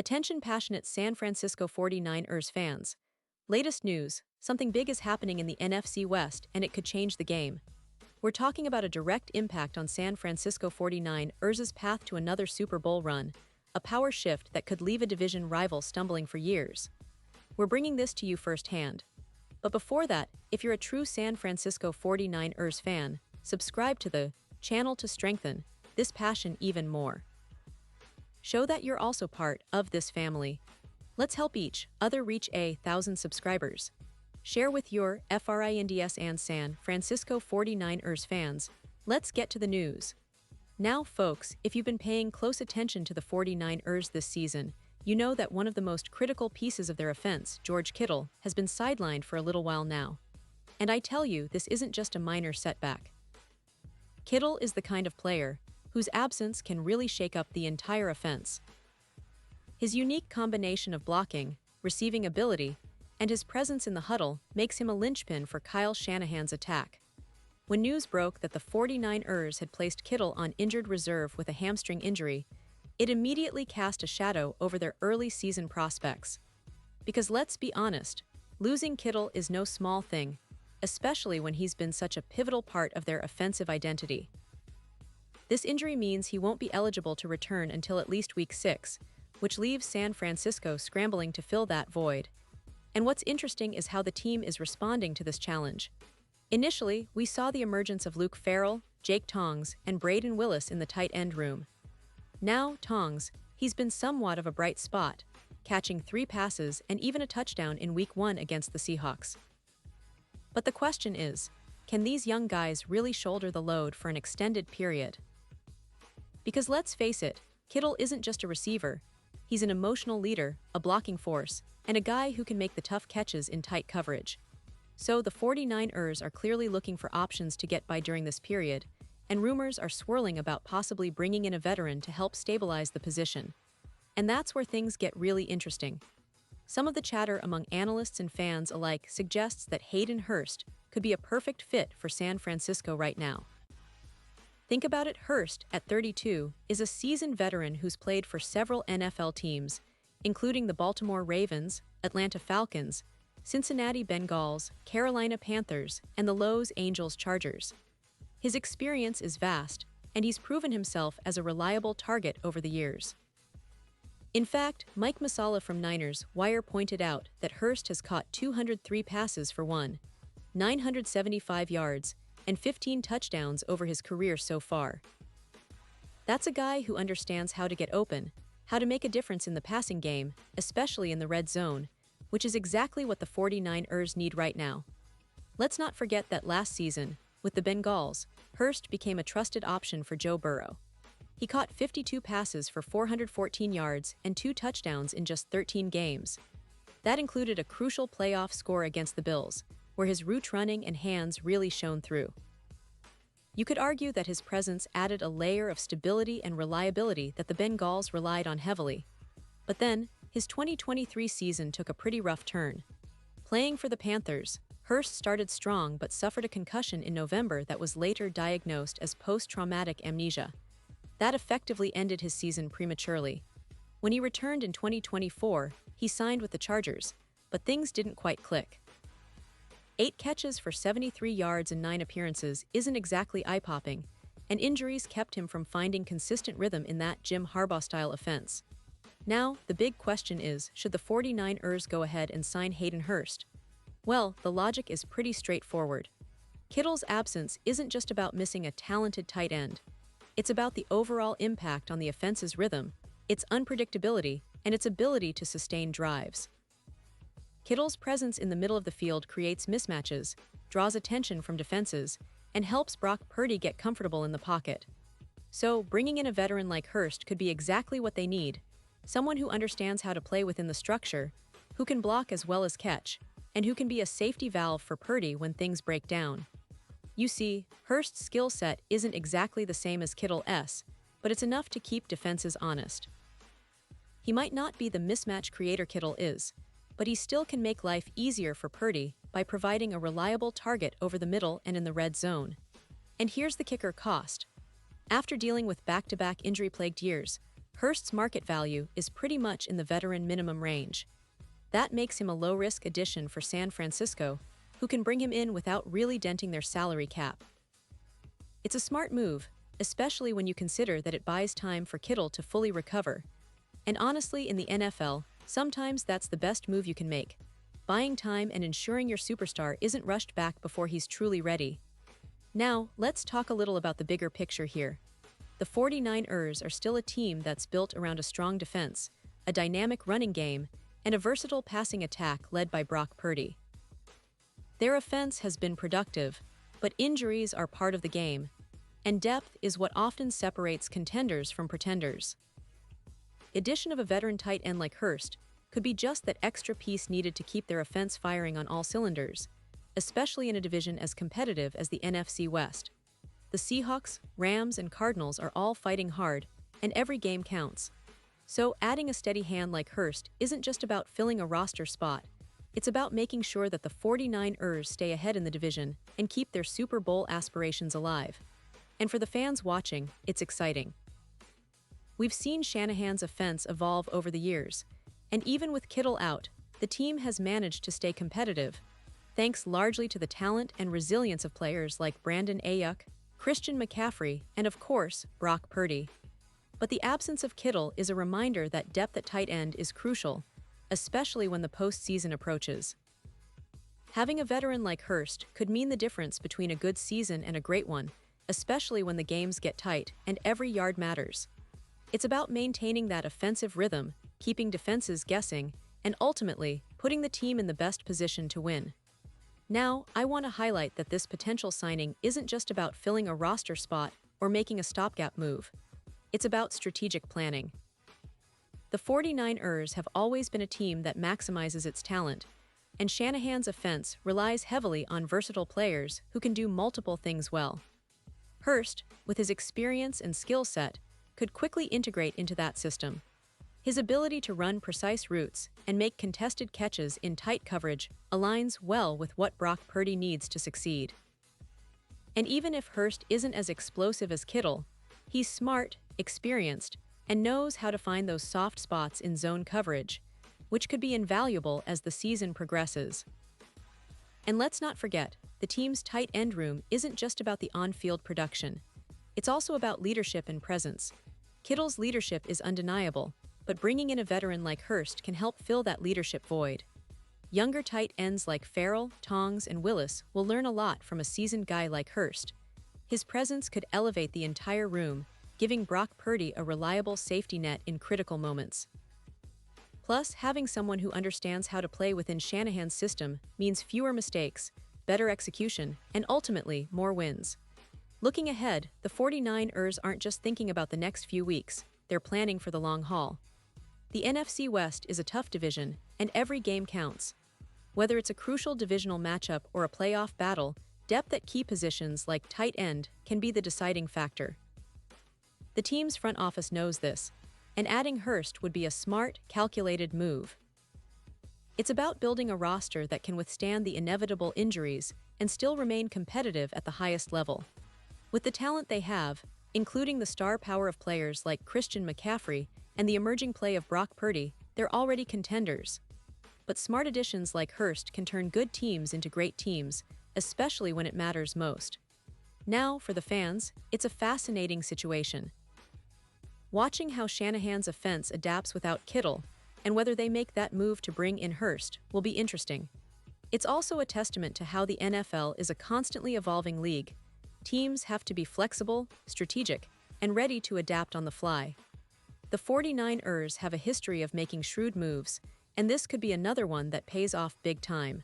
Attention passionate San Francisco 49ers fans. Latest news, something big is happening in the NFC West and it could change the game. We're talking about a direct impact on San Francisco 49ers' path to another Super Bowl run, a power shift that could leave a division rival stumbling for years. We're bringing this to you firsthand. But before that, if you're a true San Francisco 49ers fan, subscribe to the channel to strengthen this passion even more. Show that you're also part of this family. Let's help each other reach 1,000 subscribers. Share with your friends and San Francisco 49ers fans. Let's get to the news. Now, folks, if you've been paying close attention to the 49ers this season, you know that one of the most critical pieces of their offense, George Kittle, has been sidelined for a little while now. And I tell you, this isn't just a minor setback. Kittle is the kind of player whose absence can really shake up the entire offense. His unique combination of blocking, receiving ability, and his presence in the huddle makes him a linchpin for Kyle Shanahan's attack. When news broke that the 49ers had placed Kittle on injured reserve with a hamstring injury, it immediately cast a shadow over their early season prospects. Because let's be honest, losing Kittle is no small thing, especially when he's been such a pivotal part of their offensive identity. This injury means he won't be eligible to return until at least week 6, which leaves San Francisco scrambling to fill that void. And what's interesting is how the team is responding to this challenge. Initially, we saw the emergence of Luke Farrell, Jake Tongs, and Braden Willis in the tight end room. Now, Tongs, he's been somewhat of a bright spot, catching 3 passes and even a touchdown in week 1 against the Seahawks. But the question is, can these young guys really shoulder the load for an extended period? Because let's face it, Kittle isn't just a receiver. He's an emotional leader, a blocking force, and a guy who can make the tough catches in tight coverage. So the 49ers are clearly looking for options to get by during this period, and rumors are swirling about possibly bringing in a veteran to help stabilize the position. And that's where things get really interesting. Some of the chatter among analysts and fans alike suggests that Hayden Hurst could be a perfect fit for San Francisco right now. Think about it, Hurst, at 32, is a seasoned veteran who's played for several NFL teams, including the Baltimore Ravens, Atlanta Falcons, Cincinnati Bengals, Carolina Panthers, and the Los Angeles Chargers. His experience is vast, and he's proven himself as a reliable target over the years. In fact, Mike Masala from Niners Wire pointed out that Hurst has caught 203 passes for 975 yards, and 15 touchdowns over his career so far. That's a guy who understands how to get open, how to make a difference in the passing game, especially in the red zone, which is exactly what the 49ers need right now. Let's not forget that last season, with the Bengals, Hurst became a trusted option for Joe Burrow. He caught 52 passes for 414 yards and 2 touchdowns in just 13 games. That included a crucial playoff score against the Bills, where his route running and hands really shone through. You could argue that his presence added a layer of stability and reliability that the Bengals relied on heavily. But then, his 2023 season took a pretty rough turn. Playing for the Panthers, Hurst started strong but suffered a concussion in November that was later diagnosed as post-traumatic amnesia. That effectively ended his season prematurely. When he returned in 2024, he signed with the Chargers, but things didn't quite click. 8 catches for 73 yards in 9 appearances isn't exactly eye-popping, and injuries kept him from finding consistent rhythm in that Jim Harbaugh-style offense. Now, the big question is, should the 49ers go ahead and sign Hayden Hurst? Well, the logic is pretty straightforward. Kittle's absence isn't just about missing a talented tight end. It's about the overall impact on the offense's rhythm, its unpredictability, and its ability to sustain drives. Kittle's presence in the middle of the field creates mismatches, draws attention from defenses, and helps Brock Purdy get comfortable in the pocket. So, bringing in a veteran like Hurst could be exactly what they need, someone who understands how to play within the structure, who can block as well as catch, and who can be a safety valve for Purdy when things break down. You see, Hurst's skill set isn't exactly the same as Kittle's, but it's enough to keep defenses honest. He might not be the mismatch creator Kittle is, but he still can make life easier for Purdy by providing a reliable target over the middle and in the red zone. And here's the kicker: cost. After dealing with back-to-back injury-plagued years, Hurst's market value is pretty much in the veteran minimum range. That makes him a low-risk addition for San Francisco, who can bring him in without really denting their salary cap. It's a smart move, especially when you consider that it buys time for Kittle to fully recover. And honestly, in the NFL, sometimes that's the best move you can make, buying time and ensuring your superstar isn't rushed back before he's truly ready. Now, let's talk a little about the bigger picture here. The 49ers are still a team that's built around a strong defense, a dynamic running game, and a versatile passing attack led by Brock Purdy. Their offense has been productive, but injuries are part of the game, and depth is what often separates contenders from pretenders. The addition of a veteran tight end like Hurst could be just that extra piece needed to keep their offense firing on all cylinders, especially in a division as competitive as the NFC West. The Seahawks, Rams, and Cardinals are all fighting hard, and every game counts. So adding a steady hand like Hurst isn't just about filling a roster spot. It's about making sure that the 49ers stay ahead in the division and keep their Super Bowl aspirations alive. And for the fans watching, it's exciting. We've seen Shanahan's offense evolve over the years, and even with Kittle out, the team has managed to stay competitive, thanks largely to the talent and resilience of players like Brandon Ayuk, Christian McCaffrey, and of course, Brock Purdy. But the absence of Kittle is a reminder that depth at tight end is crucial, especially when the postseason approaches. Having a veteran like Hurst could mean the difference between a good season and a great one, especially when the games get tight and every yard matters. It's about maintaining that offensive rhythm, keeping defenses guessing, and ultimately putting the team in the best position to win. Now, I want to highlight that this potential signing isn't just about filling a roster spot or making a stopgap move. It's about strategic planning. The 49ers have always been a team that maximizes its talent, and Shanahan's offense relies heavily on versatile players who can do multiple things well. Hurst, with his experience and skill set, could quickly integrate into that system. His ability to run precise routes and make contested catches in tight coverage aligns well with what Brock Purdy needs to succeed. And even if Hurst isn't as explosive as Kittle, he's smart, experienced, and knows how to find those soft spots in zone coverage, which could be invaluable as the season progresses. And let's not forget, the team's tight end room isn't just about the on-field production. It's also about leadership and presence. Kittle's leadership is undeniable, but bringing in a veteran like Hurst can help fill that leadership void. Younger tight ends like Farrell, Tongs, and Willis will learn a lot from a seasoned guy like Hurst. His presence could elevate the entire room, giving Brock Purdy a reliable safety net in critical moments. Plus, having someone who understands how to play within Shanahan's system means fewer mistakes, better execution, and ultimately more wins. Looking ahead, the 49ers aren't just thinking about the next few weeks, they're planning for the long haul. The NFC West is a tough division, and every game counts. Whether it's a crucial divisional matchup or a playoff battle, depth at key positions like tight end can be the deciding factor. The team's front office knows this, and adding Hurst would be a smart, calculated move. It's about building a roster that can withstand the inevitable injuries and still remain competitive at the highest level. With the talent they have, including the star power of players like Christian McCaffrey and the emerging play of Brock Purdy, they're already contenders. But smart additions like Hurst can turn good teams into great teams, especially when it matters most. Now, for the fans, it's a fascinating situation. Watching how Shanahan's offense adapts without Kittle and whether they make that move to bring in Hurst will be interesting. It's also a testament to how the NFL is a constantly evolving league. Teams have to be flexible, strategic, and ready to adapt on the fly. The 49ers have a history of making shrewd moves, and this could be another one that pays off big time.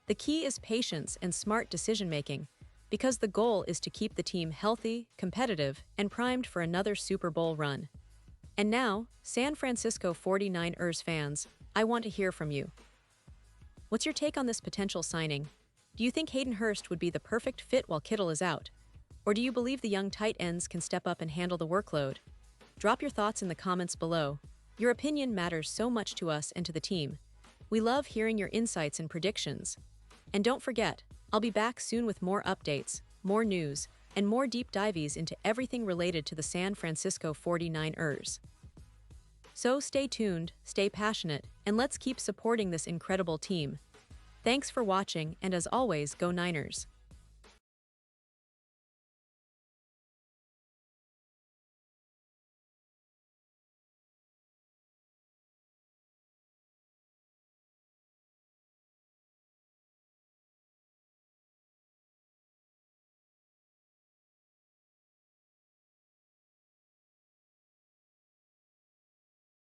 The key is patience and smart decision-making, because the goal is to keep the team healthy, competitive, and primed for another Super Bowl run. And now, San Francisco 49ers fans, I want to hear from you. What's your take on this potential signing? Do you think Hayden Hurst would be the perfect fit while Kittle is out? Or do you believe the young tight ends can step up and handle the workload? Drop your thoughts in the comments below. Your opinion matters so much to us and to the team. We love hearing your insights and predictions. And don't forget, I'll be back soon with more updates, more news, and more deep dives into everything related to the San Francisco 49ers. So stay tuned, stay passionate, and let's keep supporting this incredible team. Thanks for watching, and as always, go Niners!